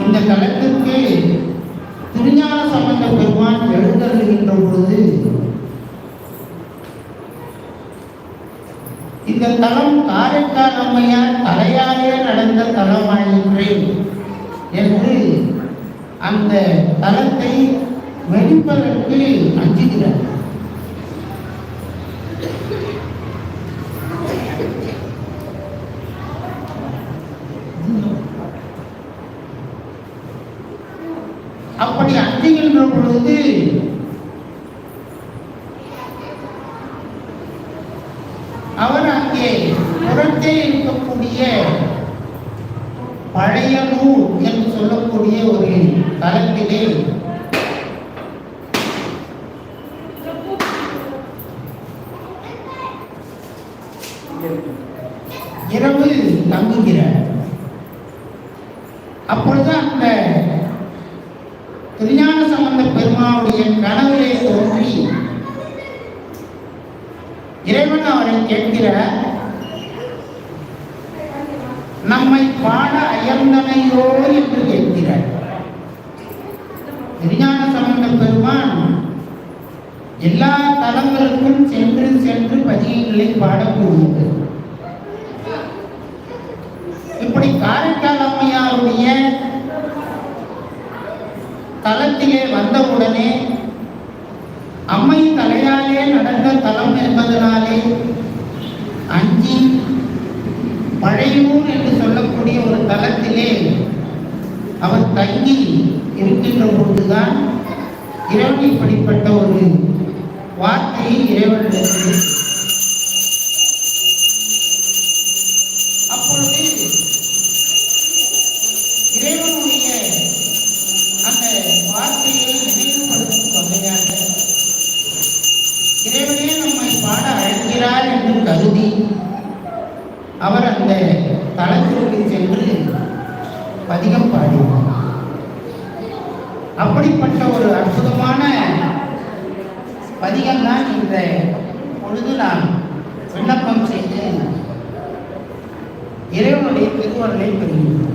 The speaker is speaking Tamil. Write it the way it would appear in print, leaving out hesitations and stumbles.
இந்த தலத்திற்கு திருஞான சம்பந்த பெருமான் எழுந்தருளுகின்ற பொழுது இந்த தலம் காரைக்கால் அம்மையார் தலையாலே நடந்த தலமாயிற்று என்று அந்த தலத்தை வெடிப்பதற்கு அஞ்சுகிறார். அப்படி அஞ்சுகின்ற பொழுது அவர் அங்கே புறத்தே இருக்கக்கூடிய பழைய நூல் என்று சொல்லக்கூடிய ஒரு தலத்திலே இரவு தங்குகிறார். அப்பொழுது அந்த திருஞான சம்பந்த பெருமானுடைய கனவிலே தோன்றி இறைவன் அவரை கேட்கிறார், நம்மை பாட அயர்ந்தனையோ என்று கேட்கிறார். திருஞான சம்பந்த பெருமான் எல்லா தலங்களுக்கும் சென்று சென்று பதிகங்களை பாடக்கூடியது. இப்படி காரைக்கால் அம்மையாருடைய தலத்திலே வந்தவுடனே அம்மை தலையாலே நடந்த தலம் என்பதனாலே அஞ்சி பழையூர் என்று சொல்லக்கூடிய ஒரு தலத்திலே அவர் தங்கி இருக்கின்ற பொழுதுதான் இறைவன் இப்படிப்பட்ட ஒரு வார்த்தையை இறைவனிடத்தில் அப்பொழுது இறைவனுடைய அந்த வார்த்தையை நினைவுபடுத்தும் வகையாக இறைவனே நம்மை பாட அழைக்கிறார் என்று கருதி அவர் அந்த தலத்திற்கு சென்று பதிகம் பாடினார். அப்படிப்பட்ட ஒரு அற்புதமான பதிகம் தான் இந்த பொழுது நான் விண்ணப்பம் செய்து இறைவனுடைய திருவருளை பெறுகிறேன்.